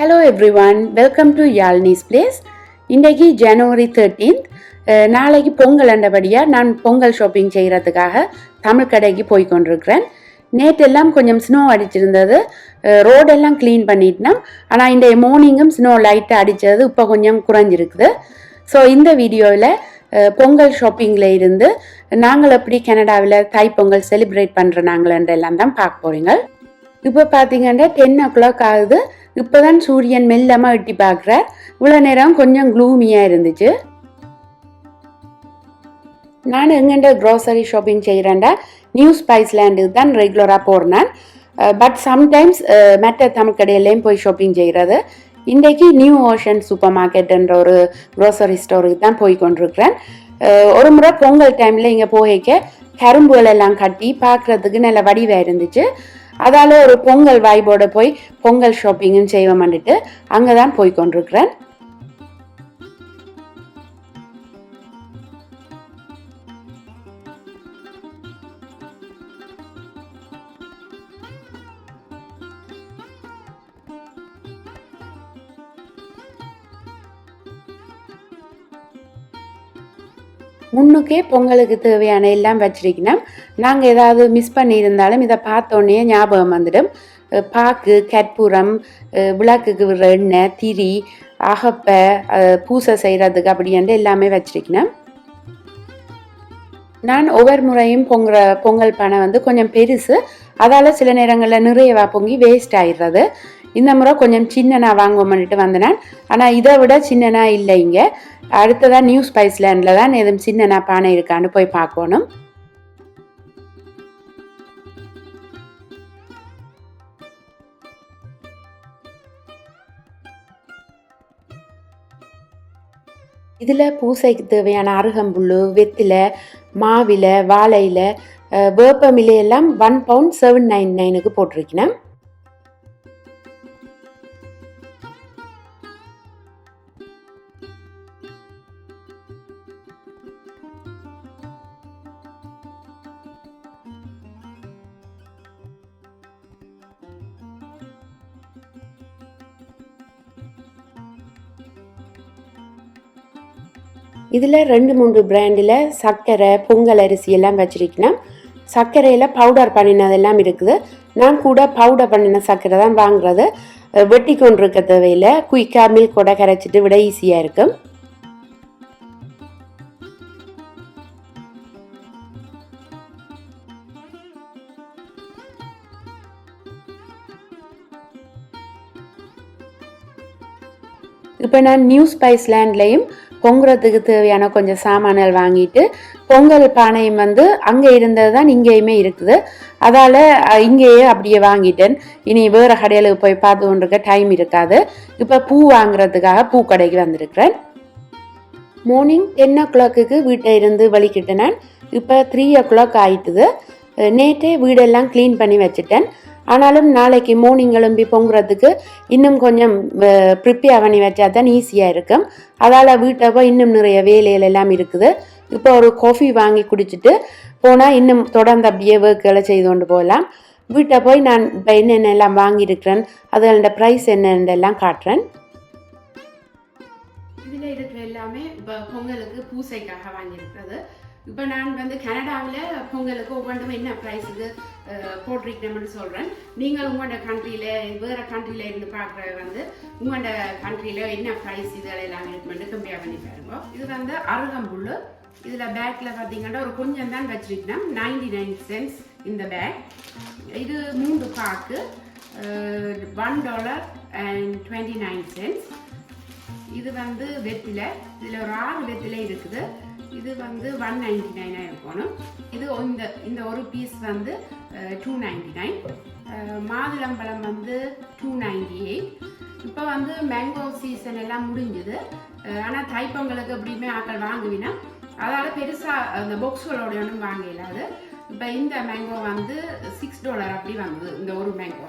Hello everyone, welcome to Yalni's Place. இன்றைக்கு ஜனவரி 13th. நாளைக்கு பொங்கல் அண்டபடியாக நான் பொங்கல் ஷாப்பிங் செய்கிறதுக்காக தமிழ் கடைக்கு போய் கொண்டிருக்கிறேன். நேற்றெல்லாம் கொஞ்சம் ஸ்னோ அடிச்சிருந்தது, ரோடெல்லாம் க்ளீன் பண்ணிட்டோம். ஆனால் இந்த மார்னிங்கும் ஸ்னோ லைட்டாக அடித்தது இப்போ கொஞ்சம் குறைஞ்சிருக்குது. ஸோ இந்த வீடியோவில் பொங்கல் ஷாப்பிங்கில் இருந்து நாங்கள் எப்படி கனடாவில் தைப்பொங்கல் செலிப்ரேட் பண்ணுற நாங்களெல்லாம் தான் பார்க்க போகிறீங்க. இப்போ பார்த்தீங்கன்னா 10 o'clock ஆகுது. இப்போ தான் சூரியன் மெல்லமாக எட்டி பார்க்குறார். இவ்வளோ நேரம் கொஞ்சம் க்ளூமியாக இருந்துச்சு. நான் எங்கெண்ட க்ரோசரி ஷாப்பிங் செய்கிறேன்டா நியூ ஸ்பைஸ் லேண்டுக்கு தான் ரெகுலராக போகிறேன். பட் சம்டைம்ஸ் மற்ற தமிழ் கடையிலையும் போய் ஷாப்பிங் செய்கிறது. இன்றைக்கு நியூ ஓஷன் சூப்பர் மார்க்கெட்டுன்ற ஒரு க்ரோசரி ஸ்டோருக்கு தான் போய் கொண்டிருக்கிறேன். ஒரு முறை பொங்கல் டைமில் இங்கே போய்க்க கரும்புகள் எல்லாம் கட்டி பார்க்குறதுக்கு நல்ல வடிவாக இருந்துச்சு. அதால் ஒரு பொங்கல் வைபோட போய் பொங்கல் ஷாப்பிங்கும் செய்வோம்னுட்டு அங்கே தான் போய் கொண்டிருக்கிறேன். முன்னுக்கே பொங்கலுக்கு தேவையான எல்லாம் வச்சிருக்கணும். நாங்கள் ஏதாவது மிஸ் பண்ணியிருந்தாலும் இதை பார்த்தோன்னே ஞாபகம் வந்துடும். பாக்கு, கற்பூரம், விளக்குக்கு விடுற எண்ணெய், திரி, அகப்பை, பூசை செய்கிறதுக்கு அப்படின்ட்டு எல்லாமே வச்சிருக்கணும். நான் ஒவ்வொரு முறையும் பொங்கல் பானை கொஞ்சம் பெருசு, அதால் சில நேரங்களில் நிறையவா பொங்கி வேஸ்ட் ஆகிடுறது. இந்த முறை கொஞ்சம் சின்னனா வாங்குவோம்னுட்டு வந்தேன். ஆனால் இதை விட சின்னனா இல்லை. இங்கே அடுத்ததான் நியூ ஸ்பைஸ் லேண்டில் தான் எதுவும் சின்னனா பானை இருக்கான்னு போய் பார்க்கணும். இதில் பூசைக்கு தேவையான அருகம்புல், வெத்திலை, மாவிலை, வாழையில, வேப்பமிலையெல்லாம் £1 7.99 போட்டிருக்கேன். இதில் 2-3 பிராண்டில் சர்க்கரை, பொங்கல் அரிசி எல்லாம் வச்சிருக்கேன். சர்க்கரையில் பவுடர் பண்ணினதெல்லாம் இருக்குது. நான் கூட பவுடர் பண்ணின சர்க்கரை தான் வாங்குறது. வெட்டி கொண்டு இருக்க தேவையில் குயிக்காக மில்கோட கரைச்சிட்டு விட ஈஸியாக இருக்கும். இப்போ நான் நியூ ஸ்பைஸ் லேண்ட்லேயும் பொங்குறதுக்கு தேவையான கொஞ்சம் சாமான்கள் வாங்கிட்டு பொங்கல் பானையும் அங்கே இருந்தது தான் இங்கேயுமே இருக்குது. அதால் இங்கேயே அப்படியே வாங்கிட்டேன். இனி வேறு கடைகளுக்கு போய் பார்த்து கொண்டிருக்க டைம் இருக்காது. இப்போ பூ வாங்குறதுக்காக பூ கடைக்கு வந்திருக்கிறேன். மார்னிங் 10 o'clock வீட்டை இருந்து வலிக்கிட்டு நான் இப்போ 3 o'clock ஆயிட்டுது. நேற்றே வீடெல்லாம் க்ளீன் பண்ணி வச்சுட்டேன். ஆனாலும் நாளைக்கு மார்னிங் கிளம்பி பொங்குறதுக்கு இன்னும் கொஞ்சம் ப்ரிப்பேர் பண்ணி வச்சா தான் ஈஸியாக இருக்கும். அதால் வீட்டை போய் இன்னும் நிறைய வேலைகள் எல்லாம் இருக்குது. இப்போ ஒரு காஃபி வாங்கி குடிச்சிட்டு போனால் இன்னும் தொடர்ந்து அப்படியே ஒர்க்குகளை செய்து கொண்டு போகலாம். வீட்டை போய் நான் இப்போ என்னென்ன எல்லாம் வாங்கியிருக்கிறேன், அதோட ப்ரைஸ் என்னென்னெல்லாம் காட்டுறேன். இதில் இருக்கிற எல்லாமே இப்போ பொங்கலுக்கு பூசைக்காக வாங்கியிருக்கிறது. இப்போ நான் கனடாவில் பொங்கலுக்கு ஒவ்வொன்றும் என்ன ப்ரைஸுக்கு போட்டிருக்கணும்னு சொல்கிறேன். நீங்கள் உங்களோட கண்ட்ரியில் வேறு கண்ட்ரியில் இருந்து பார்க்குற உங்களோட கண்ட்ரியில் என்ன ப்ரைஸ் இதெல்லாம் இருக்குமென்று கம்பேர் பண்ணி பாருங்க. இது அருகம்புல். இதில் பேக்கில் பார்த்தீங்கன்னா ஒரு கொஞ்சம் தான் வச்சுருக்கேன். 99 cents இந்த பேக். இது 3 பாக்கு, $1.29. இது வெத்திலை. இதில் ஒரு 6 வெத்திலை இருக்குது. இது 199 இருக்கணும். இது இந்த ஒரு பீஸ் $299. மாதுளம்பழம் 298. இப்போ மேங்கோ சீசன் எல்லாம் முடிஞ்சுது. ஆனால் தைப்பொங்கலுக்கு எப்படியுமே ஆக்கள் வாங்குவினா அதால் பெருசாக அந்த பாக்ஸ்களோட ஒன்றும் வாங்க இல்லாது. இப்போ இந்த மேங்கோ $6 அப்படி வந்தது. இந்த ஒரு மேங்கோ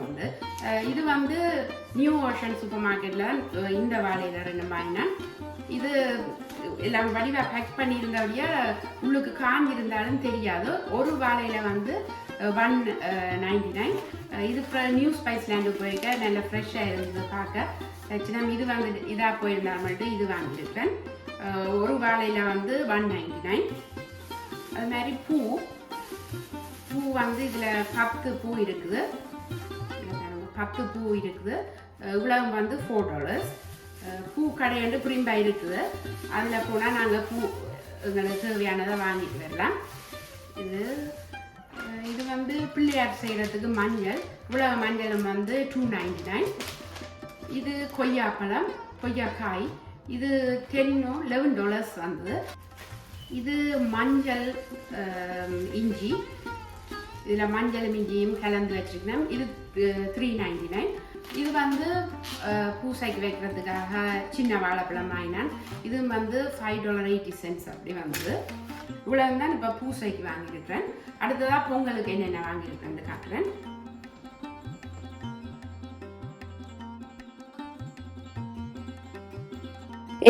இது நியூ ஓஷன் சூப்பர் மார்க்கெட்டில் இந்த வாழையில் 2 வாங்கினேன். இது எல்லாம் வடிவாக பேக் பண்ணியிருந்தபடியா உள்ளுக்கு காஞ்சிருந்தாலும் தெரியாது. ஒரு வாழையில் 199. இது நியூ ஸ்பைஸ் லேண்டு போயிருக்க நல்ல ஃப்ரெஷ்ஷாக இருந்தது பார்க்க. இது வந்து இதாக போயிருந்தால் மட்டும் இது வாங்கியிருக்கேன். ஒரு வாழையில் வந்து 199. அது மாதிரி பூ வந்து இதில் 10 பூ இருக்குது. 10 பூ இருக்குது. இவ்வளவு வந்து $4. பூ கடையாண்டு புரிம்பா இருக்குது. அதில் போனால் நாங்கள் பூ எங்களுக்கு தேவையானதை வாங்கிட்டு வரலாம். இது வந்து பிள்ளையார் செய்கிறதுக்கு மஞ்சள். இவ்வளவு மஞ்சளும் வந்து $299. இது கொய்யாப்பழம், கொய்யாக்காய். இது $11 வந்தது. இது மஞ்சள் இஞ்சி. இதில் மஞ்சளும் இஞ்சியும் கலந்து வச்சுருக்கேன். இது $399. இது வந்து பூசைக்கு வைக்கிறதுக்காக சின்ன வாழைப்பழம் வாங்கினான். இது வந்து $5.80 அப்படி வந்தது. இவ்வளவு தான் இப்போ பூசைக்கு வாங்கியிருக்கிறேன். அடுத்ததாக பொங்கலுக்கு என்னென்ன வாங்கியிருக்கேன்னு காட்டுறேன்.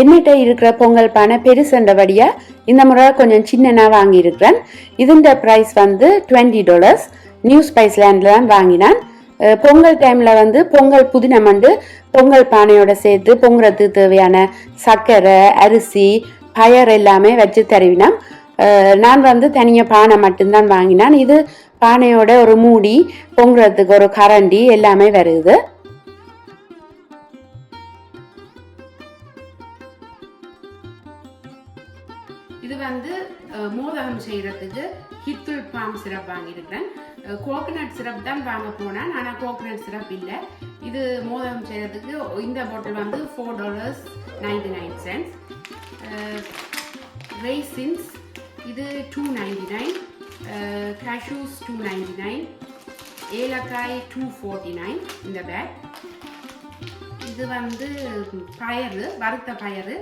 என்னிட்ட இருக்கிற பொங்கல் பானை பெருசுன்றபடியா இந்த முறை கொஞ்சம் சின்னனா வாங்கியிருக்கிறேன். இதுன்ற ப்ரைஸ் வந்து $20. நியூ ஸ்பைஸ் லேண்டில் தான் வாங்கினான். பொங்கல் டைமில் வந்து பொங்கல் புதினமண்டு பொங்கல் பானையோட சேர்த்து பொங்குறதுக்கு தேவையான சர்க்கரை, அரிசி, பயர் எல்லாமே வச்சு தருவினான். நான் வந்து தனியாக பானை மட்டும்தான் வாங்கினான். இது பானையோட ஒரு மூடி, பொங்குறதுக்கு ஒரு கரண்டி எல்லாமே வருது. இது வந்து மோதகம் செய்கிறதுக்கு ஹித்துல் பாம் சிரப் வாங்கியிருக்கிறேன். கோகனட் சிரப் தான் வாங்க போனேன், ஆனால் கோகனட் சிரப் இல்லை. இது மோதகம் செய்கிறதுக்கு இந்த பாட்டில் வந்து $4.99. ரெய்சின்ஸ் இது $2.99. கேஷ்யூஸ் $2.99. ஏலக்காய் $2.49 இந்த பேக். இது வந்து பயறு, வறுத்த பயறு.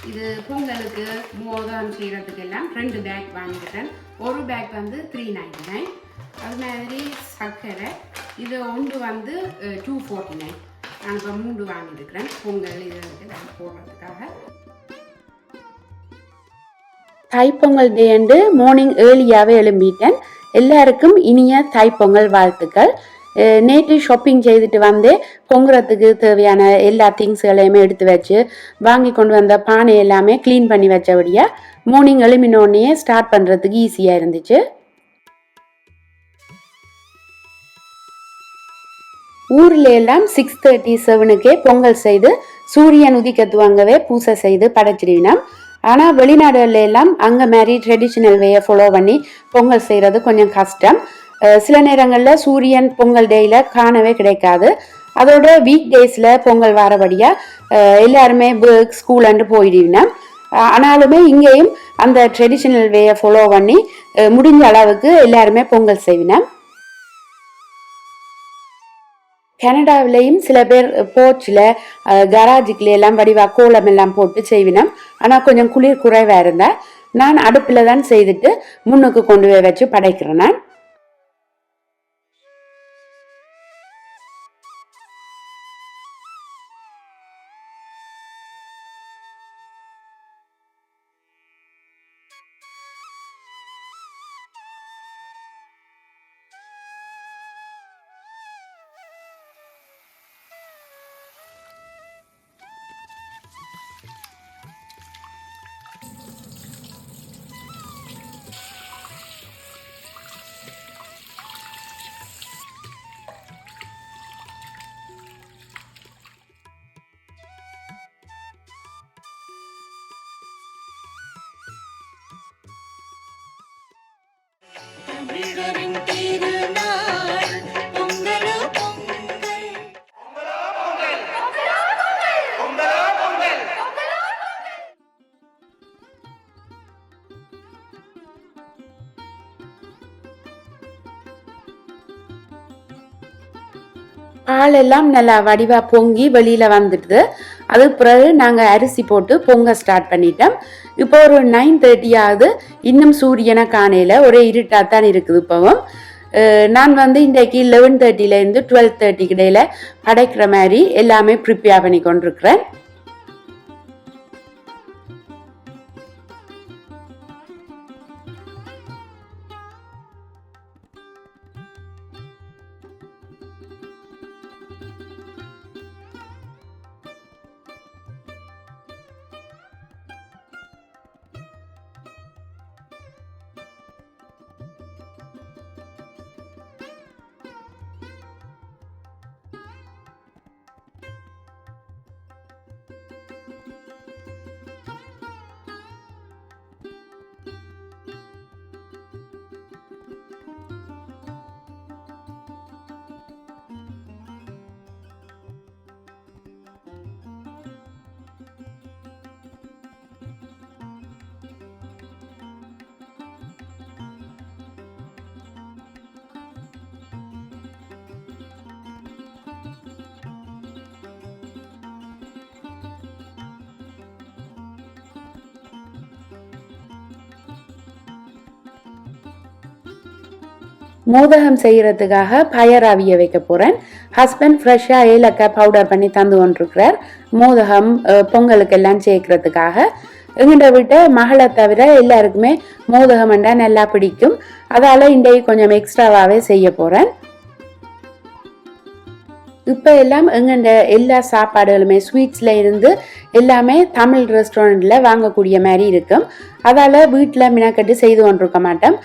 இது பொங்கலுக்கு மோதகம் செய்கிறதுக்கு எல்லாம் 2 பேக் வாங்கியிருக்கேன். ஒரு பேக் வந்து $3.99. அது மாதிரி சர்க்கரை இது ஒன்று வந்து $2.49. நான் இப்போ 3 வாங்கியிருக்கிறேன் பொங்கல் இது போடுறதுக்காக. தைப்பொங்கல் டே அண்டு மார்னிங் ஏர்லியாகவே எழும்பிட்டேன். எல்லாருக்கும் இனிய தைப்பொங்கல் வாழ்த்துக்கள். நேற்று ஷாப்பிங் செய்துட்டு வந்து பொங்குறதுக்கு தேவையான எல்லா திங்ஸ்களையுமே எடுத்து வச்சு வாங்கி கொண்டு வந்த பானை எல்லாமே க்ளீன் பண்ணி வச்சபடியா மார்னிங் எழுமினோடனே ஸ்டார்ட் பண்ணுறதுக்கு ஈஸியாக இருந்துச்சு. ஊரில் எல்லாம் 6:37க்கே பொங்கல் செய்து சூரியன் உதிக்கத்துவாங்கவே பூசை செய்து படைச்சிடுவினோம். ஆனால் வெளிநாடுகளில் எல்லாம் அங்கே மாதிரி ட்ரெடிஷ்னல் வேயை ஃபாலோ பண்ணி பொங்கல் செய்கிறது கொஞ்சம் கஷ்டம். சில நேரங்களில் சூரியன் பொங்கல் டேயில் காணவே கிடைக்காது. அதோட வீக் டேஸில் பொங்கல் வரபடியாக எல்லாருமே ஒர்க் ஸ்கூல் அண்டு போயிடுவினோம். ஆனாலுமே இங்கேயும் அந்த ட்ரெடிஷ்னல் வேயை ஃபாலோ பண்ணி முடிஞ்ச அளவுக்கு எல்லாருமே பொங்கல் செய்வினோம். கனடாவிலையும் சில பேர் போர்ச்சில் கராஜுக்குள்ள எல்லாம் வடிவா கோலம் எல்லாம் போட்டு செய்வினோம். ஆனால் கொஞ்சம் குளிர் குறைவாக இருந்தால் நான் அடுப்பில் தான் செய்துட்டு முன்னுக்கு கொண்டு போய் வச்சு படைக்கிறேன். நான் பால் எல்லாம் நல்லா வடிவா பொங்கி வெளியில வந்துடுது. அதுக்கு பிறகு நாங்கள் அரிசி போட்டு பொங்க ஸ்டார்ட் பண்ணிட்டோம். இப்போ ஒரு 9:30 ஆகுது. இன்னும் சூரியனை காணையில் ஒரே இருட்டாத்தான் இருக்குது. இப்போவும் நான் வந்து இன்றைக்கு 11:30லேருந்து 12:30 இடையில படைக்கிற மாதிரி எல்லாமே ப்ரிப்பேர் பண்ணி கொண்டிருக்கிறேன். மோதகம் செய்கிறதுக்காக பயர் அவிய வைக்க போகிறேன். ஹஸ்பண்ட் ஃப்ரெஷ்ஷாக ஏலக்காய் பவுடர் பண்ணி தந்து கொண்டிருக்கிறார் மோதகம் பொங்கலுக்கெல்லாம் சேர்க்கறதுக்காக. எங்கிட்ட விட்ட மகளை தவிர எல்லாருக்குமே மோதகம் என்றா நல்லா பிடிக்கும். அதால் இன்றைக்கு கொஞ்சம் எக்ஸ்ட்ராவாகவே செய்ய போகிறேன். இப்போ எல்லாம் எங்கண்ட எல்லா சாப்பாடுகளுமே ஸ்வீட்ஸில் இருந்து எல்லாமே தமிழ் ரெஸ்டாரண்ட்டில் வாங்கக்கூடிய மாதிரி இருக்கும். அதால் வீட்டில் மினக்கட்டு செய்து கொண்டிருக்க மாட்டோம்.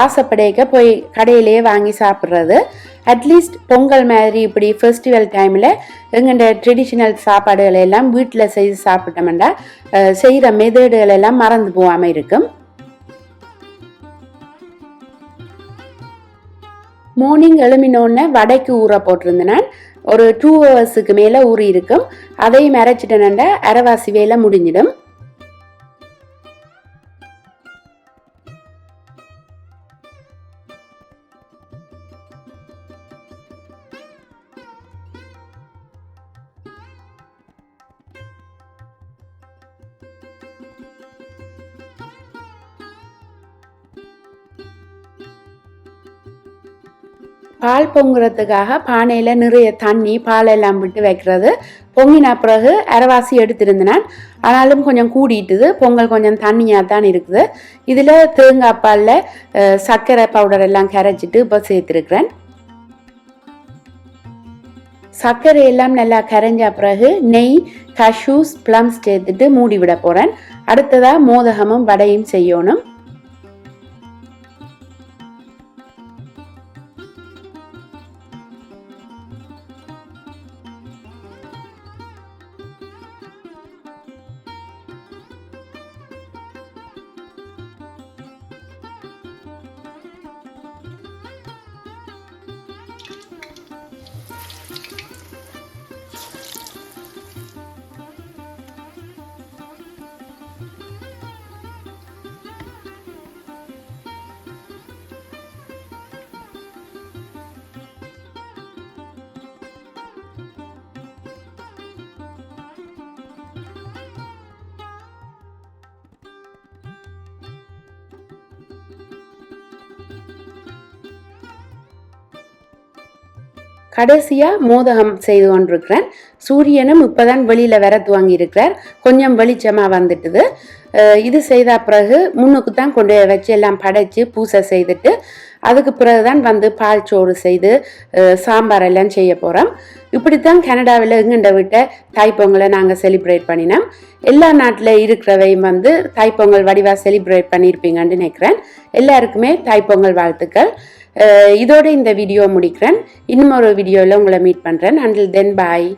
ஆசைப்படைக்க போய் கடையிலேயே வாங்கி சாப்பிட்றது. அட்லீஸ்ட் பொங்கல் மாதிரி இப்படி ஃபெஸ்டிவல் டைமில் எங்கண்ட ட்ரெடிஷ்னல் சாப்பாடுகள் எல்லாம் வீட்டில் செய்து சாப்பிட்டோம்னா செய்கிற மெதடுகள் எல்லாம் மறந்து போகாமல் இருக்கும். மார்னிங் எழுமினோடனே வடைக்கு ஊற போட்டிருந்தேன். ஒரு 2 ஹவர்ஸுக்கு மேலே ஊறி இருக்கும். அதையும் அரைச்சிட்டேன்னா அரைவாசி வேலை முடிஞ்சிடும். பால் பொங்குறதுக்காக பானையில் நிறைய தண்ணி பாலெல்லாம் விட்டு வைக்கிறது. பொங்கின பிறகு அரைவாசி எடுத்திருந்தேன். ஆனாலும் கொஞ்சம் கூடிட்டுது. பொங்கல் கொஞ்சம் தண்ணியாக தான் இருக்குது. இதில் தேங்காய் பாலில் சர்க்கரை பவுடர் எல்லாம் கரைச்சிட்டு இப்போ சேர்த்துருக்குறேன். சர்க்கரை எல்லாம் நல்லா கரைஞ்ச பிறகு நெய், கஷூஸ், ப்ளம்ஸ் சேர்த்துட்டு மூடி விட போகிறேன். அடுத்ததாக மோதகமும் வடையும் செய்யணும். கடைசியாக மோதகம் செய்து கொண்டிருக்கிறேன். சூரியனும் இப்போதான் வெளியில் வர துவங்கி இருக்கிறார். கொஞ்சம் வெளிச்சமாக வந்துட்டுது. இது செய்த பிறகு முன்னுக்கு தான் கொண்டு வச்சு எல்லாம் படைச்சு பூசை செய்துட்டு அதுக்கு பிறகுதான் வந்து பால் சோறு செய்து சாம்பார் எல்லாம் செய்ய போகிறோம். இப்படித்தான் கனடாவில் எங்கண்ட விட்ட தைப்பொங்கலை நாங்கள் செலிப்ரேட் பண்ணினோம். எல்லா நாட்டில் இருக்கிறவையும் வந்து தைப்பொங்கல் வடிவாக செலிப்ரேட் பண்ணியிருப்பீங்கன்னு நினைக்கிறேன். எல்லாருக்குமே தைப்பொங்கல் வாழ்த்துக்கள். இதோட இந்த வீடியோ முடிக்கிறேன். இன்னும் ஒரு வீடியோவில் உங்களை மீட் பண்ணுறேன். அண்டில் தென் பாய்.